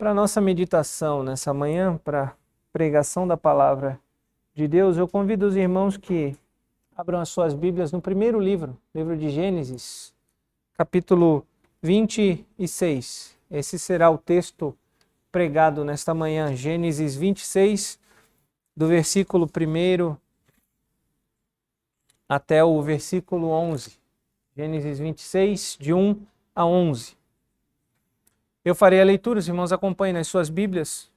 Para a nossa meditação nessa manhã, para a pregação da palavra de Deus, eu convido os irmãos que abram as suas Bíblias no primeiro livro de Gênesis, capítulo 26. Esse será o texto pregado nesta manhã, Gênesis 26, do versículo 1 até o versículo 11. Gênesis 26, de 1 a 11. Eu farei a leitura, os irmãos acompanhem nas suas Bíblias.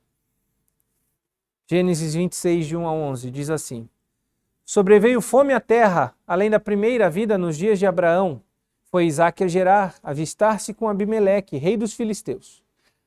Gênesis 26, de 1 a 11, diz assim: Sobreveio fome à terra, além da primeira vida nos dias de Abraão. Foi Isaque a Gerar, avistar-se com Abimeleque, rei dos filisteus.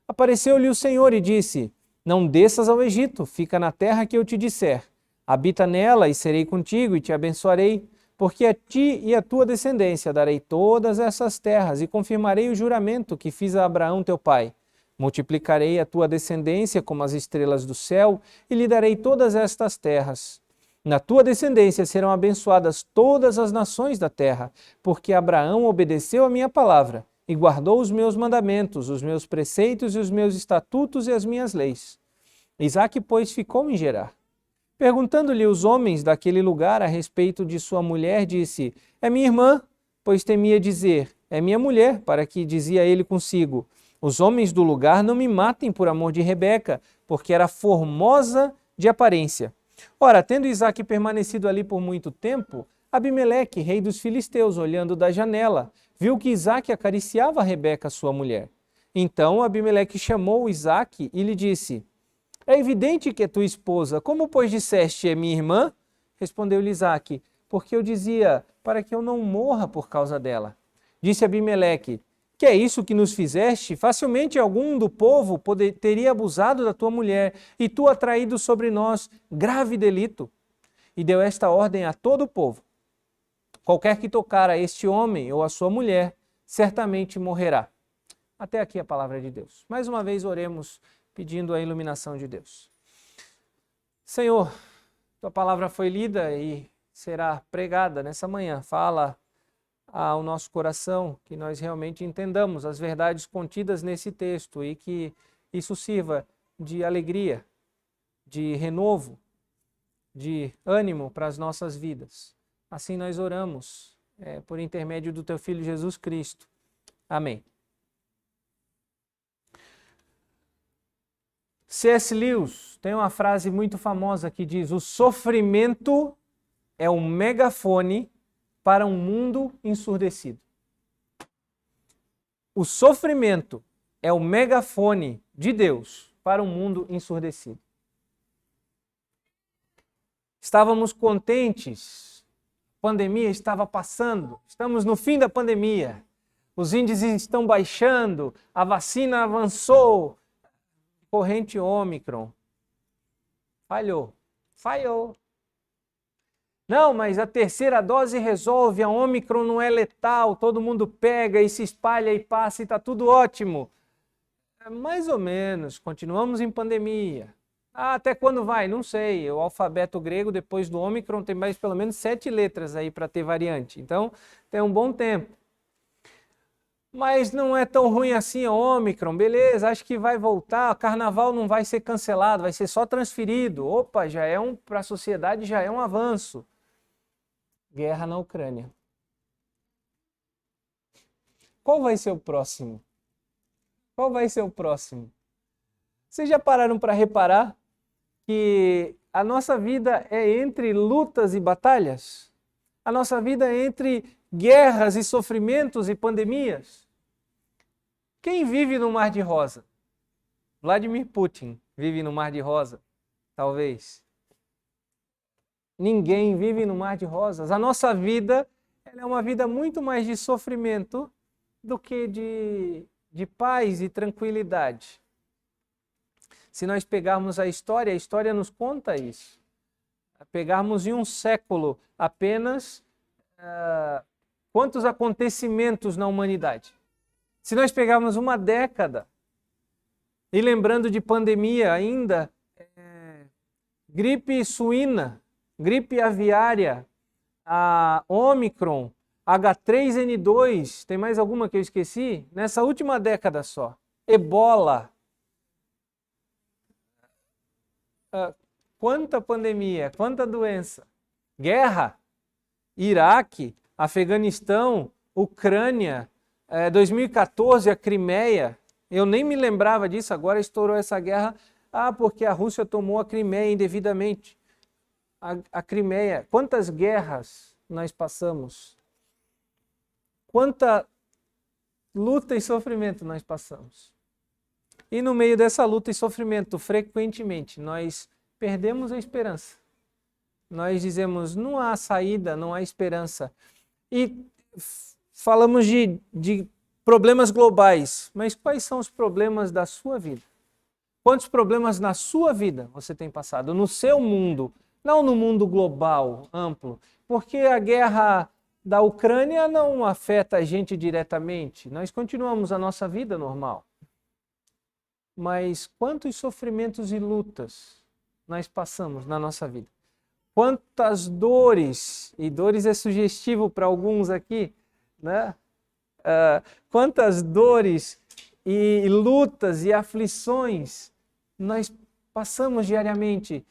Apareceu-lhe o Senhor e disse: Não desças ao Egito, fica na terra que eu te disser. Habita nela e serei contigo e te abençoarei, porque a ti e a tua descendência darei todas essas terras e confirmarei o juramento que fiz a Abraão teu pai. Multiplicarei a tua descendência como as estrelas do céu e lhe darei todas estas terras. Na tua descendência serão abençoadas todas as nações da terra, porque Abraão obedeceu a minha palavra e guardou os meus mandamentos, os meus preceitos e os meus estatutos e as minhas leis. Isaque, pois, ficou em Gerar. Perguntando-lhe os homens daquele lugar a respeito de sua mulher, disse: É minha irmã, pois temia dizer: É minha mulher, para que dizia ele consigo: Os homens do lugar não me matem por amor de Rebeca, porque era formosa de aparência. Ora, tendo Isaque permanecido ali por muito tempo, Abimeleque, rei dos filisteus, olhando da janela, viu que Isaque acariciava Rebeca, sua mulher. Então Abimeleque chamou Isaque e lhe disse: É evidente que é tua esposa. Como, pois, disseste, é minha irmã? Respondeu-lhe Isaque: Porque eu dizia, para que eu não morra por causa dela. Disse Abimeleque: Que é isso que nos fizeste? Facilmente algum do povo teria abusado da tua mulher, e tu atraído sobre nós grave delito. E deu esta ordem a todo o povo: Qualquer que tocar a este homem ou a sua mulher, certamente morrerá. Até aqui a palavra de Deus. Mais uma vez oremos, pedindo a iluminação de Deus. Senhor, tua palavra foi lida e será pregada nessa manhã. Fala ao nosso coração, que nós realmente entendamos as verdades contidas nesse texto e que isso sirva de alegria, de renovo, de ânimo para as nossas vidas. Assim nós oramos, por intermédio do teu Filho Jesus Cristo. Amém. C.S. Lewis tem uma frase muito famosa que diz: o sofrimento é um megafone para um mundo ensurdecido. O sofrimento é o megafone de Deus para um mundo ensurdecido. Estávamos contentes, a pandemia estava passando, estamos no fim da pandemia, os índices estão baixando, a vacina avançou, corrente Ômicron falhou. Não, mas a terceira dose resolve, a Ômicron não é letal, todo mundo pega e se espalha e passa e está tudo ótimo. Mais ou menos, continuamos em pandemia. Até quando vai? Não sei. O alfabeto grego, depois do Ômicron, tem mais pelo menos 7 letras aí para ter variante. Então, tem um bom tempo. Mas não é tão ruim assim a Ômicron, beleza, acho que vai voltar, o carnaval não vai ser cancelado, vai ser só transferido. Opa, para a sociedade já é um avanço. Guerra na Ucrânia. Qual vai ser o próximo? Qual vai ser o próximo? Vocês já pararam para reparar que a nossa vida é entre lutas e batalhas? A nossa vida é entre guerras e sofrimentos e pandemias? Quem vive no Mar de Rosa? Vladimir Putin vive no Mar de Rosa, talvez. Ninguém vive no Mar de Rosas. A nossa vida é uma vida muito mais de sofrimento do que de paz e tranquilidade. Se nós pegarmos a história nos conta isso. Pegarmos em um século apenas quantos acontecimentos na humanidade. Se nós pegarmos uma década, e lembrando de pandemia ainda, gripe suína, gripe aviária, a Ômicron, H3N2, tem mais alguma que eu esqueci? Nessa última década só. Ebola, quanta pandemia, quanta doença, guerra, Iraque, Afeganistão, Ucrânia, 2014 a Crimeia, eu nem me lembrava disso, agora estourou essa guerra, porque a Rússia tomou a Crimeia indevidamente. A Crimeia, quantas guerras nós passamos, quanta luta e sofrimento nós passamos. E no meio dessa luta e sofrimento, frequentemente, nós perdemos a esperança. Nós dizemos, não há saída, não há esperança. E falamos de problemas globais, mas quais são os problemas da sua vida? Quantos problemas na sua vida você tem passado? No seu mundo, não no mundo global, amplo. Porque a guerra da Ucrânia não afeta a gente diretamente. Nós continuamos a nossa vida normal. Mas quantos sofrimentos e lutas nós passamos na nossa vida? Quantas dores, e dores é sugestivo para alguns aqui, né? Quantas dores e lutas e aflições nós passamos diariamente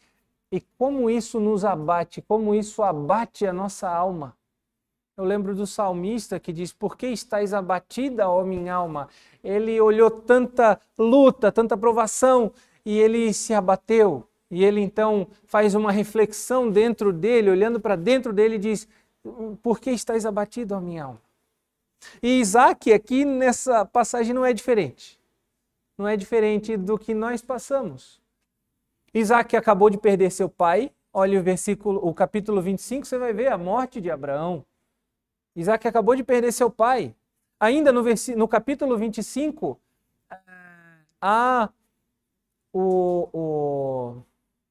e como isso nos abate, como isso abate a nossa alma. Eu lembro do salmista que diz, por que estás abatida, ó minha alma? Ele olhou tanta luta, tanta provação e ele se abateu. E ele então faz uma reflexão dentro dele, olhando para dentro dele e diz, por que estás abatido, ó minha alma? E Isaac aqui nessa passagem não é diferente. Não é diferente do que nós passamos. Isaac acabou de perder seu pai. Olha o capítulo 25, você vai ver a morte de Abraão. Isaac acabou de perder seu pai. Ainda no capítulo 25, há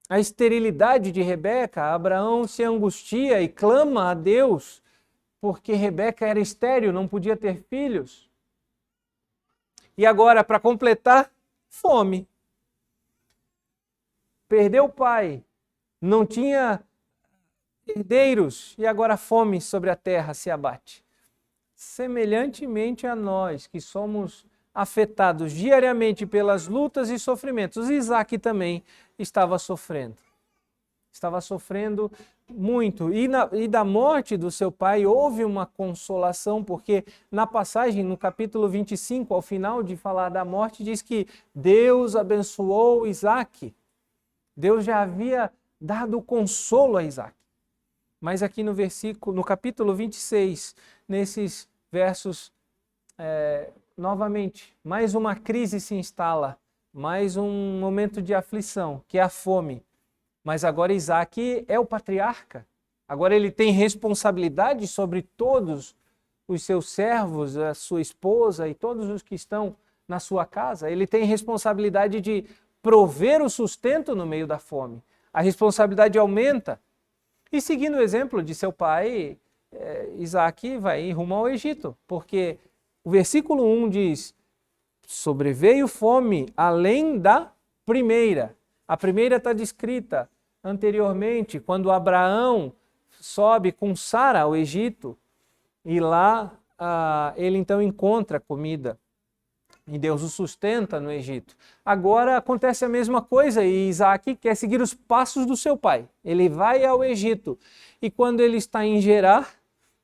a esterilidade de Rebeca. Abraão se angustia e clama a Deus porque Rebeca era estéril, não podia ter filhos. E agora, para completar, fome. Perdeu o pai, não tinha herdeiros e agora a fome sobre a terra se abate. Semelhantemente a nós, que somos afetados diariamente pelas lutas e sofrimentos, Isaac também estava sofrendo. Estava sofrendo muito. E da morte do seu pai houve uma consolação, porque na passagem, no capítulo 25, ao final de falar da morte, diz que Deus abençoou Isaac. Deus já havia dado consolo a Isaac. Mas aqui no capítulo 26, nesses versos, novamente, mais uma crise se instala, mais um momento de aflição, que é a fome. Mas agora Isaac é o patriarca. Agora ele tem responsabilidade sobre todos os seus servos, a sua esposa e todos os que estão na sua casa. Ele tem responsabilidade de prover o sustento no meio da fome. A responsabilidade aumenta. E seguindo o exemplo de seu pai, Isaac vai rumo ao Egito, porque o versículo 1 diz, sobreveio fome além da primeira. A primeira está descrita anteriormente, quando Abraão sobe com Sara ao Egito, e lá ele então encontra comida, e Deus o sustenta no Egito. Agora acontece a mesma coisa, e Isaac quer seguir os passos do seu pai. Ele vai ao Egito, e quando ele está em Gerar,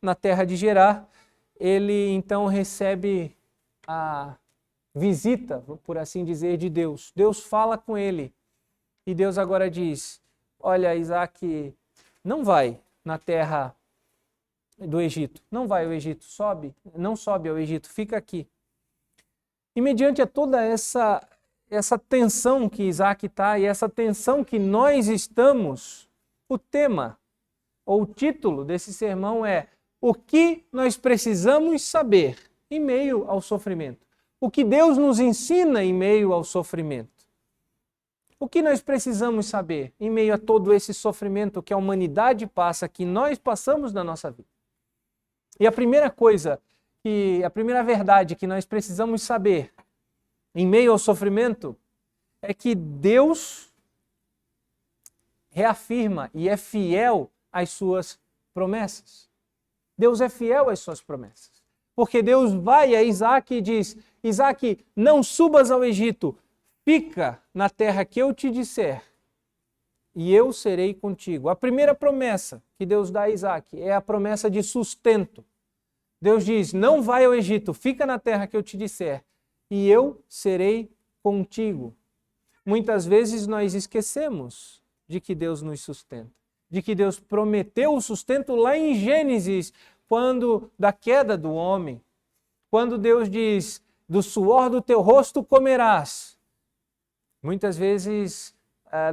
na terra de Gerar, ele então recebe a visita, por assim dizer, de Deus. Deus fala com ele, e Deus agora diz, olha, Isaac, não vai na terra do Egito, não vai ao Egito, não sobe ao Egito, fica aqui. E mediante a toda essa tensão que Isaac está e essa tensão que nós estamos, o tema, ou o título desse sermão é o que nós precisamos saber em meio ao sofrimento. O que Deus nos ensina em meio ao sofrimento. O que nós precisamos saber em meio a todo esse sofrimento que a humanidade passa, que nós passamos na nossa vida? E a primeira verdade que nós precisamos saber em meio ao sofrimento é que Deus reafirma e é fiel às suas promessas. Deus é fiel às suas promessas. Porque Deus vai a Isaac e diz, Isaac, não subas ao Egito, fica na terra que eu te disser. e eu serei contigo. A primeira promessa que Deus dá a Isaac é a promessa de sustento. Deus diz, não vai ao Egito, fica na terra que eu te disser, e eu serei contigo. Muitas vezes nós esquecemos de que Deus nos sustenta, de que Deus prometeu o sustento lá em Gênesis, quando da queda do homem, quando Deus diz, do suor do teu rosto comerás. Muitas vezes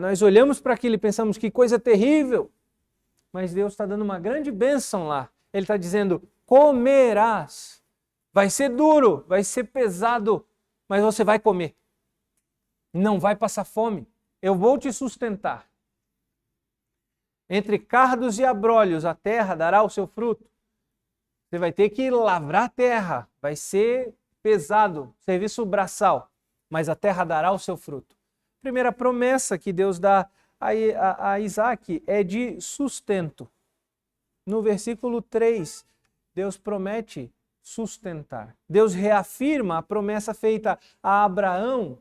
nós olhamos para aquilo e pensamos que coisa terrível, mas Deus está dando uma grande bênção lá. Ele está dizendo, comerás. Vai ser duro, vai ser pesado, mas você vai comer. Não vai passar fome. Eu vou te sustentar. Entre cardos e abrolhos, a terra dará o seu fruto. Você vai ter que lavrar a terra. Vai ser pesado, serviço braçal, mas a terra dará o seu fruto. Primeira promessa que Deus dá a Isaac é de sustento. No versículo 3, Deus promete sustentar. Deus reafirma a promessa feita a Abraão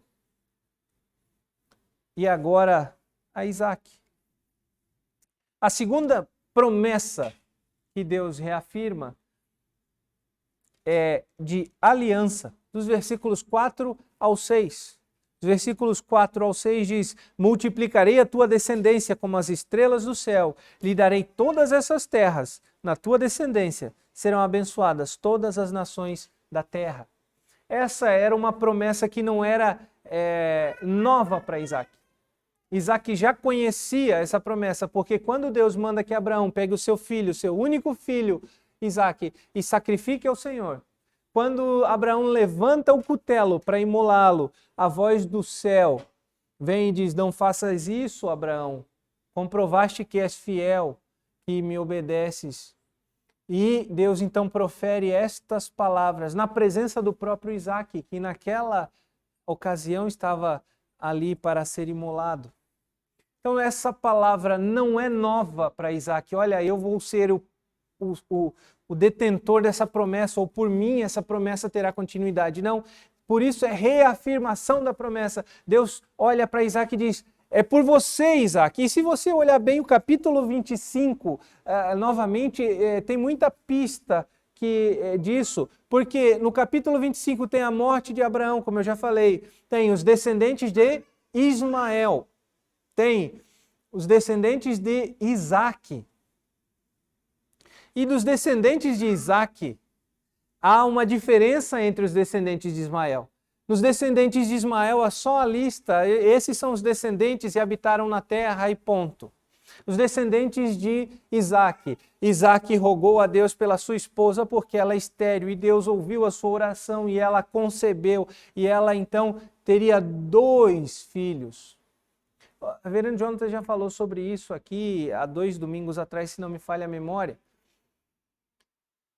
e agora a Isaac. A segunda promessa que Deus reafirma é de aliança, dos versículos 4 ao 6. Os versículos 4 ao 6 diz, multiplicarei a tua descendência como as estrelas do céu, lhe darei todas essas terras, na tua descendência serão abençoadas todas as nações da terra. Essa era uma promessa que não era nova para Isaac. Isaac já conhecia essa promessa, porque quando Deus manda que Abraão pegue o seu filho, seu único filho, Isaac, e sacrifique ao Senhor, quando Abraão levanta o cutelo para imolá-lo, a voz do céu vem e diz, não faças isso, Abraão, comprovaste que és fiel, que me obedeces. E Deus então profere estas palavras na presença do próprio Isaac, que naquela ocasião estava ali para ser imolado. Então essa palavra não é nova para Isaac. Olha, eu vou ser o detentor dessa promessa, ou por mim essa promessa terá continuidade. Não, por isso é reafirmação da promessa. Deus olha para Isaac e diz, é por você, Isaac. E se você olhar bem o capítulo 25, novamente, tem muita pista disso, porque no capítulo 25 tem a morte de Abraão, como eu já falei, tem os descendentes de Ismael, tem os descendentes de Isaac. E dos descendentes de Isaac, há uma diferença entre os descendentes de Ismael. Nos descendentes de Ismael, há só a lista, esses são os descendentes e habitaram na terra e ponto. Os descendentes de Isaac, Isaac rogou a Deus pela sua esposa porque ela é estéril e Deus ouviu a sua oração e ela concebeu e ela então teria 2 filhos. A Reverendo Jonathan já falou sobre isso aqui há 2 domingos atrás, se não me falha a memória.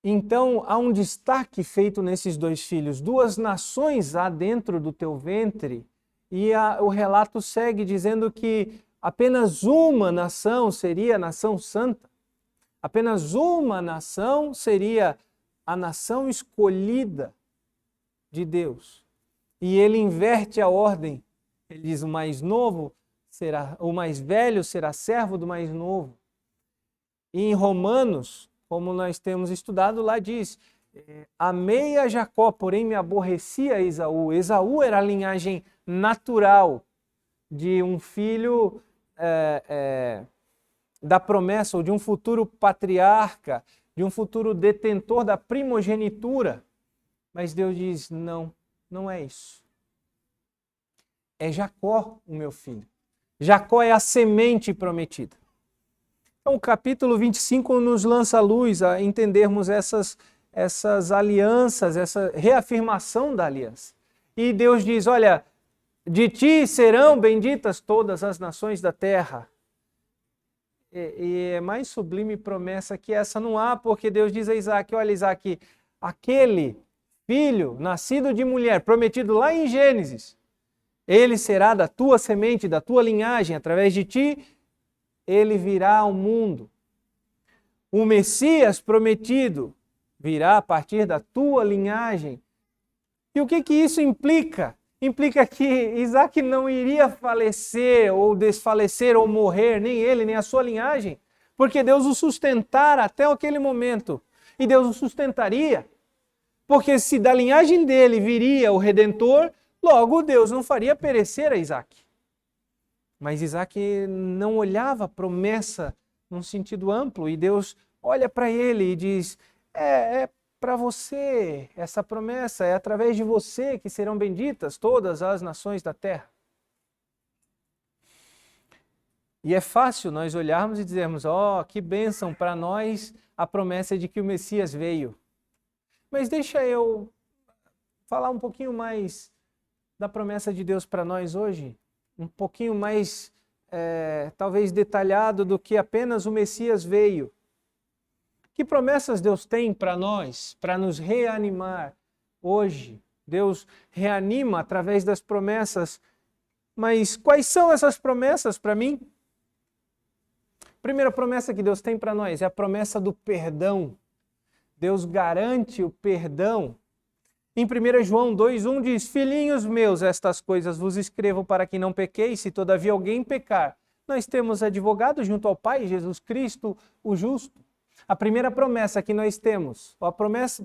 Então, há um destaque feito nesses 2 filhos. 2 nações há dentro do teu ventre. E o relato segue dizendo que apenas uma nação seria a nação santa. Apenas uma nação seria a nação escolhida de Deus. E ele inverte a ordem. Ele diz, o mais velho será servo do mais novo. E em Romanos, como nós temos estudado, lá diz, amei a Jacó, porém me aborrecia a Esaú. Esaú era a linhagem natural de um filho da promessa, ou de um futuro patriarca, de um futuro detentor da primogenitura. Mas Deus diz, não, não é isso. É Jacó o meu filho. Jacó é a semente prometida. Então, o capítulo 25 nos lança a luz a entendermos essas alianças, essa reafirmação da aliança. E Deus diz, olha, de ti serão benditas todas as nações da terra. E é mais sublime promessa que essa não há, porque Deus diz a Isaac, olha Isaac, aquele filho nascido de mulher, prometido lá em Gênesis, ele será da tua semente, da tua linhagem, através de ti, ele virá ao mundo. O Messias prometido virá a partir da tua linhagem. E o que isso implica? implica que Isaac não iria falecer ou desfalecer ou morrer, nem ele, nem a sua linhagem, porque Deus o sustentara até aquele momento. E Deus o sustentaria, porque se da linhagem dele viria o Redentor, logo Deus não faria perecer a Isaac. Mas Isaac não olhava a promessa num sentido amplo, e Deus olha para ele e diz, é para você essa promessa, é através de você que serão benditas todas as nações da terra. E é fácil nós olharmos e dizermos, que bênção para nós a promessa de que o Messias veio. Mas deixa eu falar um pouquinho mais da promessa de Deus para nós hoje, um pouquinho mais, talvez detalhado do que apenas o Messias veio. Que promessas Deus tem para nós, para nos reanimar hoje? Deus reanima através das promessas, mas quais são essas promessas para mim? Primeira promessa que Deus tem para nós é a promessa do perdão. Deus garante o perdão. Em 1 João 2,1 diz, filhinhos meus, estas coisas vos escrevo para que não pequeis, se todavia alguém pecar. Nós temos advogado junto ao Pai, Jesus Cristo, o justo. A primeira promessa que nós temos,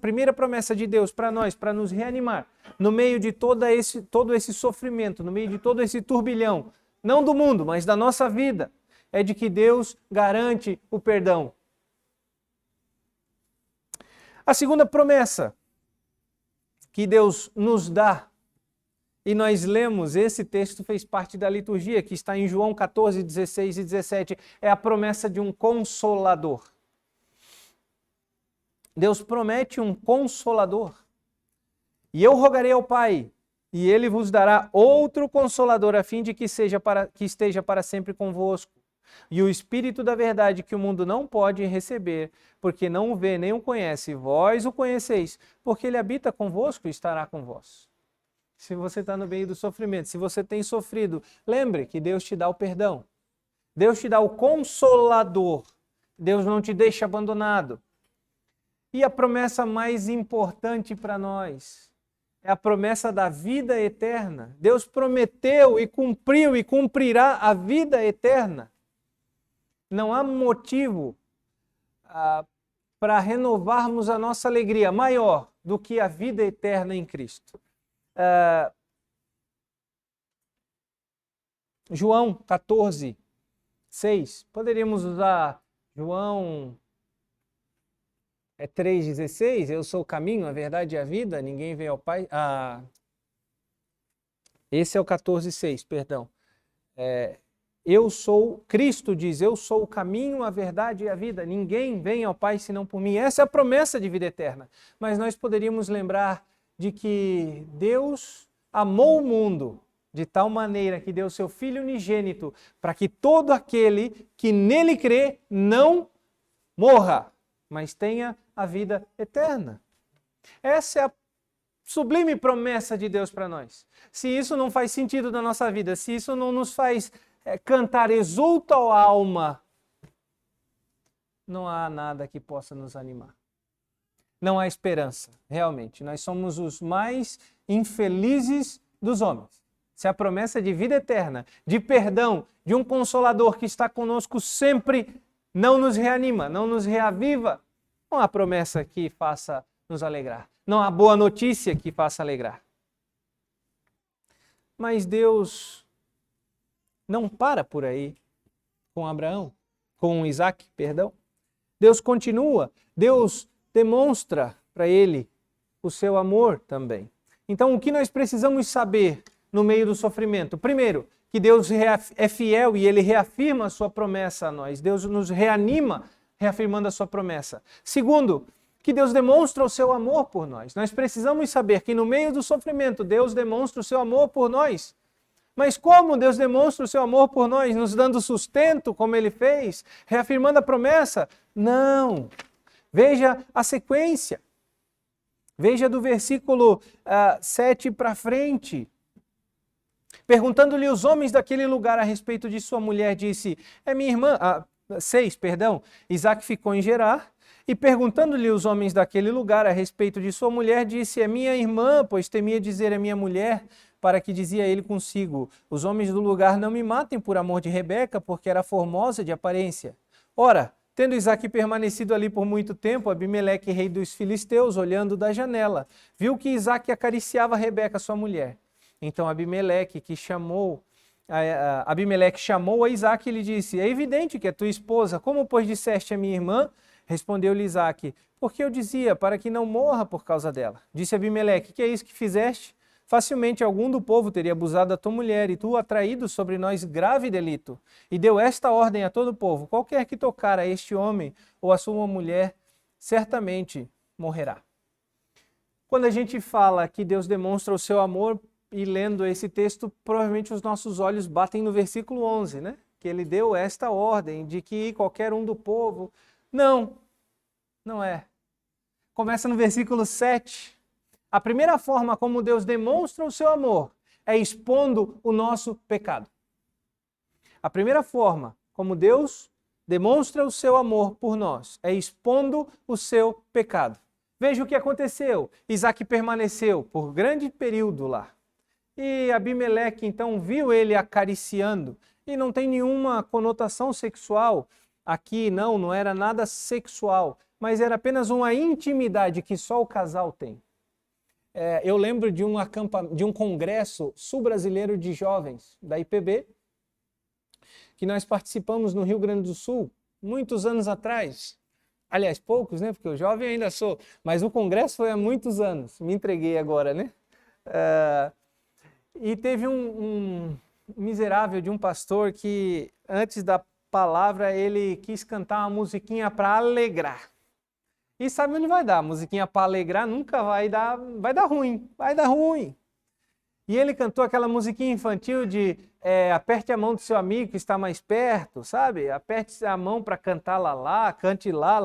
primeira promessa de Deus para nós, para nos reanimar, no meio de todo esse sofrimento, no meio de todo esse turbilhão, não do mundo, mas da nossa vida, é de que Deus garante o perdão. A segunda promessa que Deus nos dá, e nós lemos, esse texto fez parte da liturgia, que está em João 14, 16 e 17, é a promessa de um consolador. Deus promete um consolador. E eu rogarei ao Pai, e Ele vos dará outro consolador, a fim de que esteja para sempre convosco. E o Espírito da verdade que o mundo não pode receber, porque não o vê nem o conhece, vós o conheceis, porque Ele habita convosco e estará com vós. Se você está no meio do sofrimento, se você tem sofrido, lembre que Deus te dá o perdão. Deus te dá o consolador. Deus não te deixa abandonado. E a promessa mais importante para nós é a promessa da vida eterna. Deus prometeu e cumpriu e cumprirá a vida eterna. Não há motivo para renovarmos a nossa alegria maior do que a vida eterna em Cristo. João 14, 6. Poderíamos usar João 3,16, eu sou o caminho, a verdade e a vida, ninguém vem ao Pai. Esse é o 14,6, perdão. Cristo diz, eu sou o caminho, a verdade e a vida, ninguém vem ao Pai senão por mim. Essa é a promessa de vida eterna. Mas nós poderíamos lembrar de que Deus amou o mundo de tal maneira que deu seu Filho unigênito para que todo aquele que nele crê não morra, mas tenha a vida eterna. Essa é a sublime promessa de Deus para nós. Se isso não faz sentido na nossa vida, se isso não nos faz cantar exulta a alma, não há nada que possa nos animar. Não há esperança, realmente. Nós somos os mais infelizes dos homens. Se a promessa de vida eterna, de perdão, de um consolador que está conosco sempre, não nos reanima, não nos reaviva, não há promessa que faça nos alegrar. Não há boa notícia que faça alegrar. Mas Deus não para por aí com Abraão, com Isaac, perdão. Deus continua, Deus demonstra para ele o seu amor também. Então, o que nós precisamos saber no meio do sofrimento? Primeiro, que Deus é fiel e Ele reafirma a sua promessa a nós. Deus nos reanima reafirmando a sua promessa. Segundo, que Deus demonstra o seu amor por nós. Nós precisamos saber que no meio do sofrimento, Deus demonstra o seu amor por nós. Mas como Deus demonstra o seu amor por nós? Nos dando sustento, como Ele fez? Reafirmando a promessa? Não. Veja a sequência. Veja do versículo 7 para frente. Perguntando-lhe os homens daquele lugar a respeito de sua mulher, disse, é minha irmã... 6, perdão. Isaac ficou em Gerar, e perguntando-lhe os homens daquele lugar a respeito de sua mulher, disse, é minha irmã, pois temia dizer é minha mulher. para que dizia ele consigo: os homens do lugar não me matem por amor de Rebeca, porque era formosa de aparência. Ora, tendo Isaque permanecido ali por muito tempo, Abimeleque, rei dos filisteus, olhando da janela, viu que Isaque acariciava Rebeca, sua mulher. Então Abimeleque chamou a Isaque e lhe disse: é evidente que é tua esposa, como pois disseste a minha irmã? Respondeu-lhe Isaque: porque eu dizia, para que não morra por causa dela. Disse Abimeleque: que é isso que fizeste? Facilmente algum do povo teria abusado da tua mulher, e tu atraído sobre nós grave delito. E deu esta ordem a todo o povo: qualquer que tocar a este homem ou a sua mulher, certamente morrerá. Quando a gente fala que Deus demonstra o seu amor, e lendo esse texto, provavelmente os nossos olhos batem no versículo 11, né? Que ele deu esta ordem de que qualquer um do povo... Não, não é. Começa no versículo 7. A primeira forma como Deus demonstra o seu amor é expondo o nosso pecado. A primeira forma como Deus demonstra o seu amor por nós é expondo o seu pecado. Veja o que aconteceu. Isaque permaneceu por grande período lá. E Abimeleque então viu ele acariciando. E não tem nenhuma conotação sexual aqui, não era nada sexual, mas era apenas uma intimidade que só o casal tem. Eu lembro de um congresso sul-brasileiro de jovens da IPB, que nós participamos no Rio Grande do Sul, muitos anos atrás. Aliás, poucos, né? Porque eu jovem ainda sou, mas o congresso foi há muitos anos, me entreguei agora, né? E teve um miserável de um pastor que, antes da palavra, ele quis cantar uma musiquinha para alegrar. E sabe onde vai dar? Musiquinha para alegrar nunca vai dar ruim, vai dar ruim. E ele cantou aquela musiquinha infantil de aperte a mão do seu amigo que está mais perto, sabe? Aperte a mão para cantar lá, cante lá,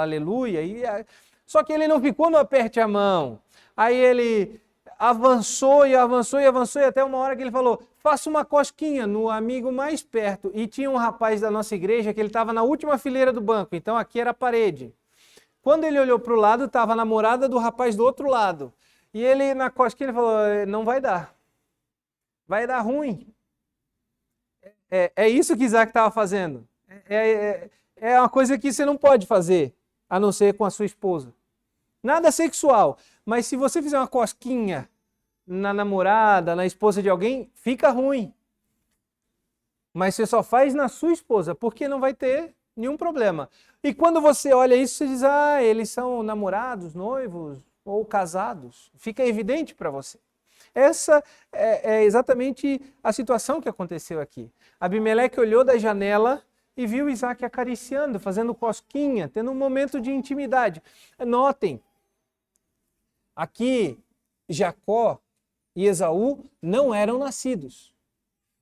aleluia. Só que ele não ficou no aperte a mão. Aí ele avançou e até uma hora que ele falou: faça uma cosquinha no amigo mais perto. E tinha um rapaz da nossa igreja que ele estava na última fileira do banco, então aqui era a parede. Quando ele olhou para o lado, estava a namorada do rapaz do outro lado. E ele, na cosquinha, ele falou: não vai dar. Vai dar ruim. É isso que Isaque estava fazendo. É uma coisa que você não pode fazer, a não ser com a sua esposa. Nada sexual. Mas se você fizer uma cosquinha na namorada, na esposa de alguém, fica ruim. Mas você só faz na sua esposa, porque não vai ter nenhum problema. E quando você olha isso, você diz: eles são namorados, noivos ou casados. Fica evidente para você. Essa é exatamente a situação que aconteceu aqui. Abimeleque olhou da janela e viu Isaque acariciando, fazendo cosquinha, tendo um momento de intimidade. Notem, aqui Jacó e Esaú não eram nascidos.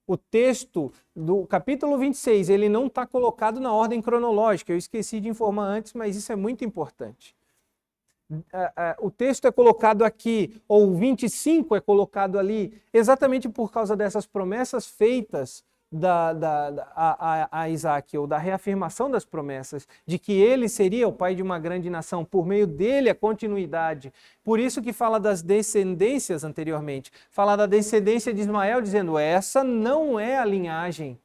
O texto do capítulo 26, ele não está colocado na ordem cronológica. Eu esqueci de informar antes, mas isso é muito importante. O texto é colocado aqui, ou o 25 é colocado ali, exatamente por causa dessas promessas feitas a Isaque, ou da reafirmação das promessas, de que ele seria o pai de uma grande nação, por meio dele a continuidade. Por isso que fala das descendências anteriormente, fala da descendência de Ismael, dizendo: essa não é a linhagem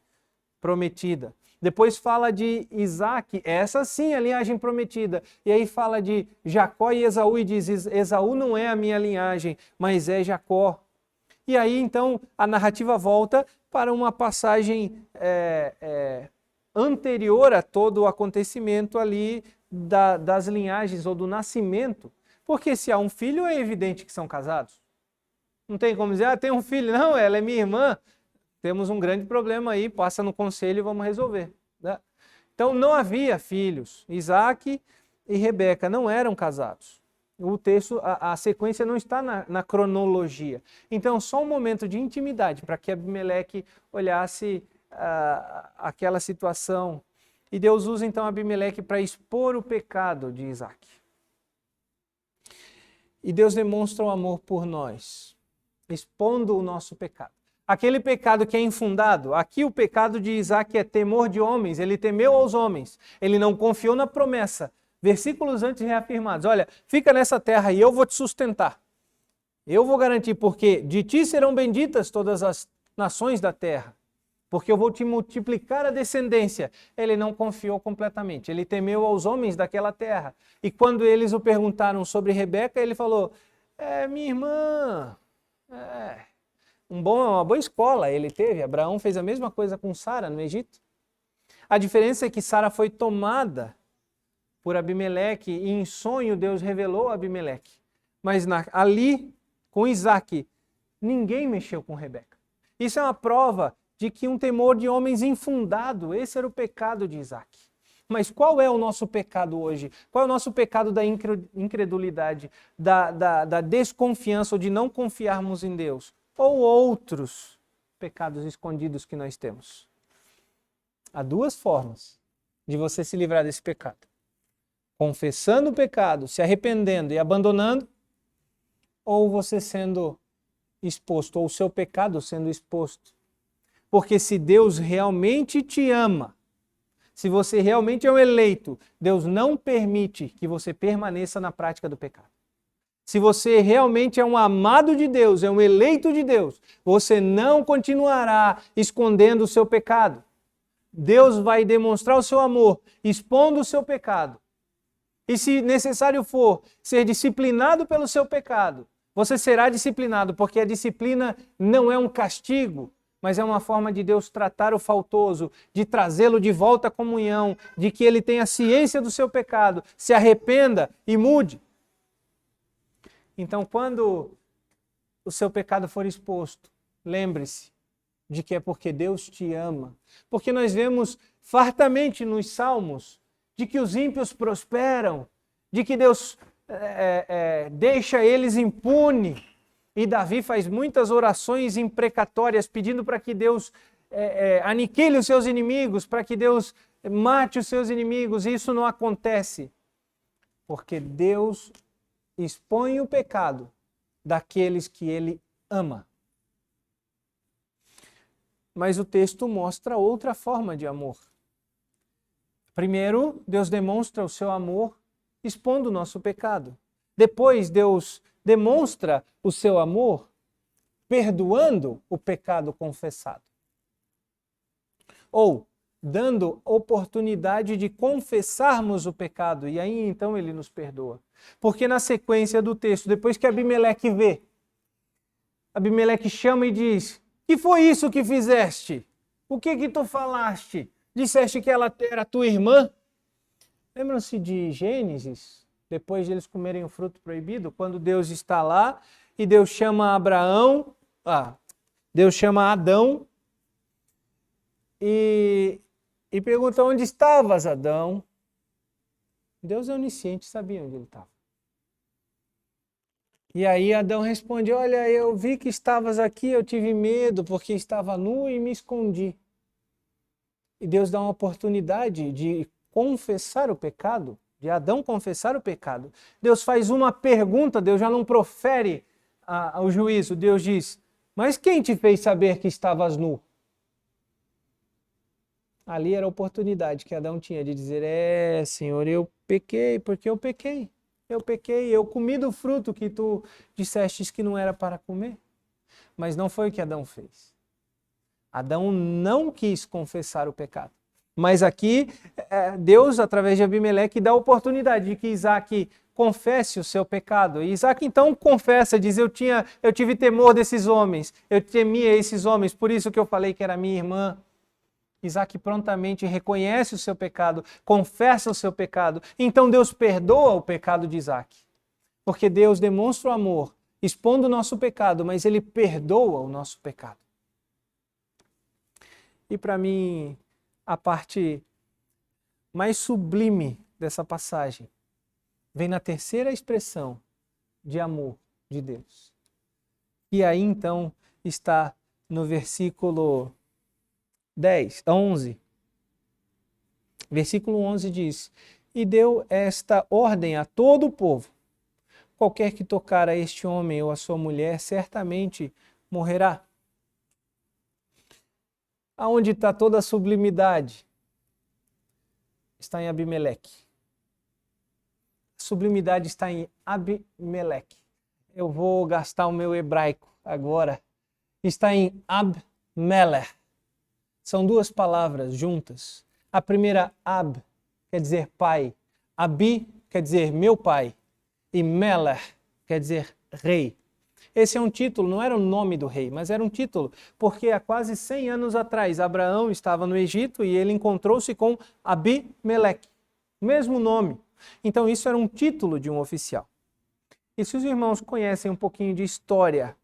prometida. Depois fala de Isaque, essa sim é a linhagem prometida. E aí fala de Jacó e Esaú e diz: Esaú não é a minha linhagem, mas é Jacó. E aí então a narrativa volta para uma passagem anterior a todo o acontecimento ali das linhagens ou do nascimento. Porque se há um filho, é evidente que são casados. Não tem como dizer: tem um filho, não, ela é minha irmã. Temos um grande problema aí, passa no conselho e vamos resolver. Né? Então não havia filhos. Isaque e Rebeca não eram casados. O texto, a sequência não está na cronologia. Então só um momento de intimidade para que Abimeleque olhasse aquela situação. E Deus usa então Abimeleque para expor o pecado de Isaque. E Deus demonstra o amor por nós, expondo o nosso pecado. Aquele pecado que é infundado, aqui o pecado de Isaque é temor de homens, ele temeu aos homens, ele não confiou na promessa. Versículos antes reafirmados: olha, fica nessa terra e eu vou te sustentar. Eu vou garantir, porque de ti serão benditas todas as nações da terra, porque eu vou te multiplicar a descendência. Ele não confiou completamente, ele temeu aos homens daquela terra. E quando eles o perguntaram sobre Rebeca, ele falou, minha irmã, uma boa escola ele teve. Abraão fez a mesma coisa com Sara no Egito. A diferença é que Sara foi tomada por Abimeleque e em sonho Deus revelou a Abimeleque. Mas ali, com Isaac, ninguém mexeu com Rebeca. Isso é uma prova de que um temor de homens infundado, esse era o pecado de Isaac. Mas qual é o nosso pecado hoje? Qual é o nosso pecado da incredulidade, da desconfiança ou de não confiarmos em Deus? Ou outros pecados escondidos que nós temos? Há duas formas de você se livrar desse pecado. Confessando o pecado, se arrependendo e abandonando, ou você sendo exposto, ou o seu pecado sendo exposto. Porque se Deus realmente te ama, se você realmente é um eleito, Deus não permite que você permaneça na prática do pecado. Se você realmente é um amado de Deus, é um eleito de Deus, você não continuará escondendo o seu pecado. Deus vai demonstrar o seu amor, expondo o seu pecado. E se necessário for ser disciplinado pelo seu pecado, você será disciplinado, porque a disciplina não é um castigo, mas é uma forma de Deus tratar o faltoso, de trazê-lo de volta à comunhão, de que ele tenha ciência do seu pecado, se arrependa e mude. Então, quando o seu pecado for exposto, lembre-se de que é porque Deus te ama. Porque nós vemos fartamente nos Salmos de que os ímpios prosperam, de que Deus deixa eles impunes. E Davi faz muitas orações imprecatórias pedindo para que Deus aniquile os seus inimigos, para que Deus mate os seus inimigos. E isso não acontece, porque Deus expõe o pecado daqueles que Ele ama. Mas o texto mostra outra forma de amor. Primeiro, Deus demonstra o seu amor expondo o nosso pecado. Depois, Deus demonstra o seu amor perdoando o pecado confessado. Ou dando oportunidade de confessarmos o pecado, e aí então Ele nos perdoa. Porque na sequência do texto, depois que Abimeleque vê, Abimeleque chama e diz: que foi isso que fizeste? O que tu falaste? Disseste que ela era tua irmã? Lembram-se de Gênesis, depois de eles comerem o fruto proibido, quando Deus está lá e Deus chama Deus chama Adão e pergunta: onde estavas, Adão? Deus é onisciente, sabia onde ele estava. E aí Adão responde: olha, eu vi que estavas aqui, eu tive medo porque estava nu e me escondi. E Deus dá uma oportunidade de confessar o pecado, de Adão confessar o pecado. Deus faz uma pergunta, Deus já não profere o juízo. Deus diz: mas quem te fez saber que estavas nu? Ali era a oportunidade que Adão tinha de dizer: Senhor, eu pequei, porque eu pequei. Eu pequei, eu comi do fruto que tu dissestes que não era para comer. Mas não foi o que Adão fez. Adão não quis confessar o pecado. Mas aqui, Deus, através de Abimeleque, dá a oportunidade de que Isaac confesse o seu pecado. E Isaac então confessa, diz: eu tive temor desses homens, eu temia esses homens, por isso que eu falei que era minha irmã. Isaac prontamente reconhece o seu pecado, confessa o seu pecado. Então Deus perdoa o pecado de Isaac. Porque Deus demonstra o amor, expondo o nosso pecado, mas Ele perdoa o nosso pecado. E para mim, a parte mais sublime dessa passagem vem na terceira expressão de amor de Deus. E aí então está no versículo 11. Versículo 11 diz: e deu esta ordem a todo o povo: qualquer que tocar a este homem ou a sua mulher, certamente morrerá. Aonde está toda a sublimidade? Está em Abimeleque. A sublimidade está em Abimeleque. eu vou gastar o meu hebraico agora, está em Ab-Melech. São duas palavras juntas. A primeira, Ab, quer dizer pai. Abi quer dizer meu pai. E Melech quer dizer rei. Esse é um título, não era o nome do rei, mas era um título, porque há quase 100 anos atrás, Abraão estava no Egito e ele encontrou-se com Abimeleque, mesmo nome. Então isso era um título de um oficial. E se os irmãos conhecem um pouquinho de história,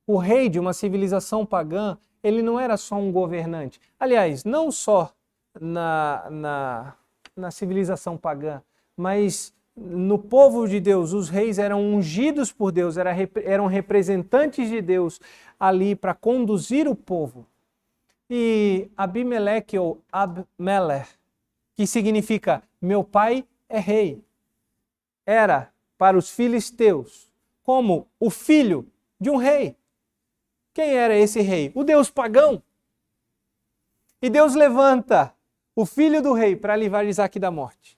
o rei de uma civilização pagã, ele não era só um governante. Aliás, não só na civilização pagã, mas no povo de Deus, os reis eram ungidos por Deus, eram representantes de Deus ali para conduzir o povo. E Abimeleque ou Ab-Melech, que significa meu pai é rei, era para os filisteus como o filho de um rei. Quem era esse rei? O Deus pagão. E Deus levanta o filho do rei para livrar Isaac da morte.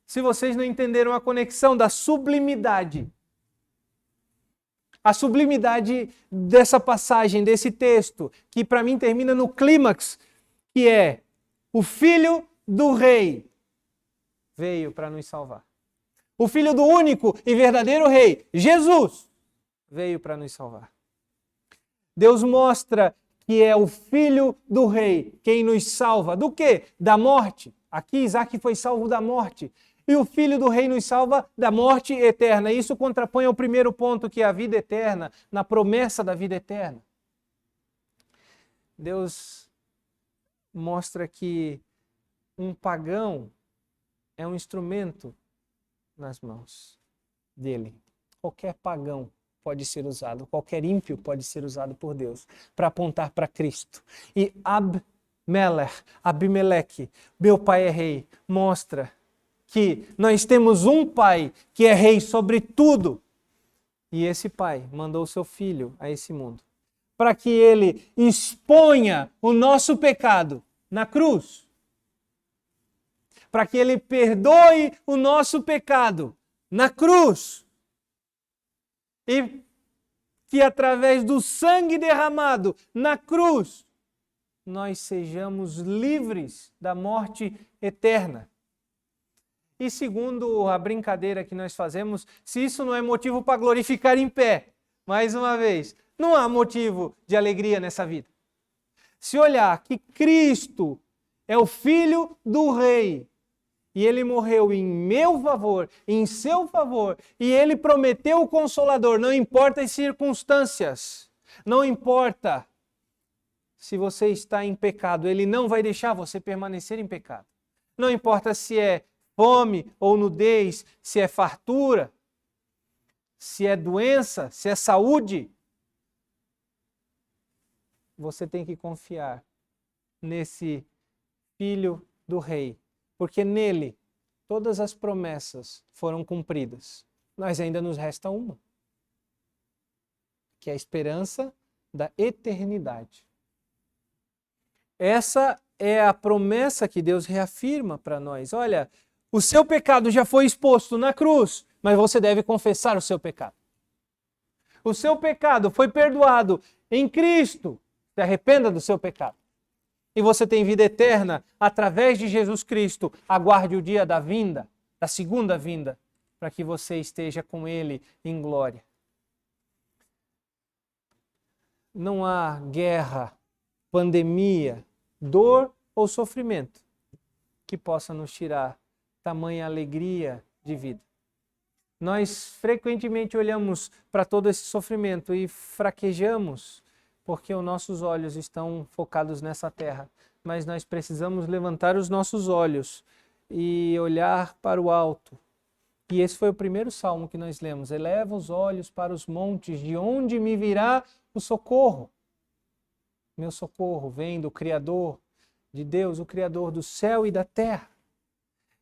Se vocês não entenderam a conexão da sublimidade, a sublimidade dessa passagem, desse texto, que para mim termina no clímax, que é o filho do rei veio para nos salvar. O filho do único e verdadeiro rei, Jesus, veio para nos salvar. Deus mostra que é o filho do rei quem nos salva. Do quê? Da morte. Aqui Isaac foi salvo da morte. E o Filho do Rei nos salva da morte eterna. Isso contrapõe ao primeiro ponto, que é a vida eterna, na promessa da vida eterna. Deus mostra que um pagão é um instrumento nas mãos dele. Qualquer pagão pode ser usado, qualquer ímpio pode ser usado por Deus para apontar para Cristo. E Abimeleque, meu pai é rei, mostra que nós temos um pai que é rei sobre tudo. E esse pai mandou seu filho a esse mundo para que ele exponha o nosso pecado na cruz. Para que ele perdoe o nosso pecado na cruz. E que através do sangue derramado na cruz, nós sejamos livres da morte eterna. E segundo a brincadeira que nós fazemos, se isso não é motivo para glorificar em pé, mais uma vez, não há motivo de alegria nessa vida. Se olhar que Cristo é o Filho do Rei, e Ele morreu em meu favor, em seu favor, e Ele prometeu o Consolador, não importa as circunstâncias, não importa se você está em pecado, Ele não vai deixar você permanecer em pecado. Não importa se é fome ou nudez, se é fartura, se é doença, se é saúde, você tem que confiar nesse Filho do Rei, porque nele todas as promessas foram cumpridas. Mas ainda nos resta uma, que é a esperança da eternidade. Essa é a promessa que Deus reafirma para nós. Olha, o seu pecado já foi exposto na cruz, mas você deve confessar o seu pecado. O seu pecado foi perdoado em Cristo. Se arrependa do seu pecado. E você tem vida eterna através de Jesus Cristo. Aguarde o dia da vinda, da segunda vinda, para que você esteja com Ele em glória. Não há guerra, pandemia, dor ou sofrimento que possa nos tirar tamanha alegria de vida. Nós frequentemente olhamos para todo esse sofrimento e fraquejamos porque os nossos olhos estão focados nessa terra. Mas nós precisamos levantar os nossos olhos e olhar para o alto. E esse foi o primeiro salmo que nós lemos. Eleva os olhos para os montes, de onde me virá o socorro? Meu socorro vem do Criador, de Deus, o Criador do céu e da terra.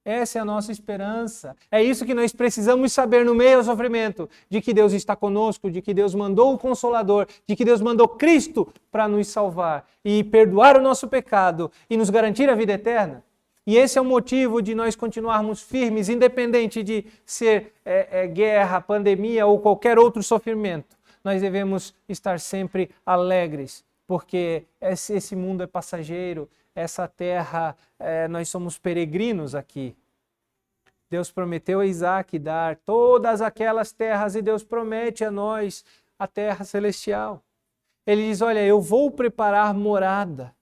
Essa é a nossa esperança. É isso que nós precisamos saber no meio do sofrimento, de que Deus está conosco, de que Deus mandou o Consolador, de que Deus mandou Cristo para nos salvar e perdoar o nosso pecado e nos garantir a vida eterna. E esse é o motivo de nós continuarmos firmes, independente de ser guerra, pandemia ou qualquer outro sofrimento. Nós devemos estar sempre alegres, porque esse mundo é passageiro, essa terra, nós somos peregrinos aqui. Deus prometeu a Isaac dar todas aquelas terras e Deus promete a nós a terra celestial. Ele diz, olha, eu vou preparar morada.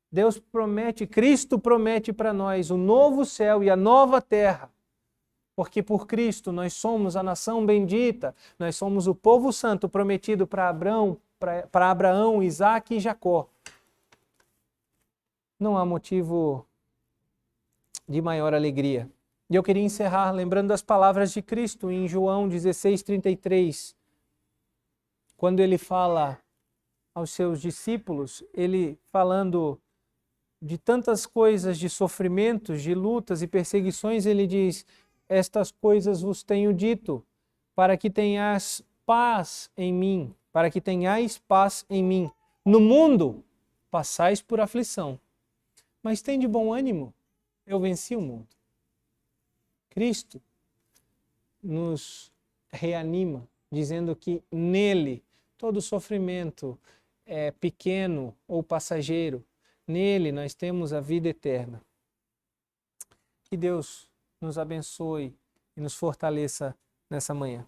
Deus promete, Cristo promete para nós o novo céu e a nova terra. Porque por Cristo nós somos a nação bendita, nós somos o povo santo prometido para Abraão, Isaac e Jacó. Não há motivo de maior alegria. E eu queria encerrar lembrando das palavras de Cristo em João 16:33, quando ele fala aos seus discípulos, ele falando de tantas coisas, de sofrimentos, de lutas e perseguições, ele diz, estas coisas vos tenho dito, para que tenhais paz em mim, para que tenhais paz em mim. No mundo passais por aflição, mas tende bom ânimo, eu venci o mundo. Cristo nos reanima, dizendo que nele todo sofrimento é pequeno ou passageiro. Nele nós temos a vida eterna. Que Deus nos abençoe e nos fortaleça nessa manhã.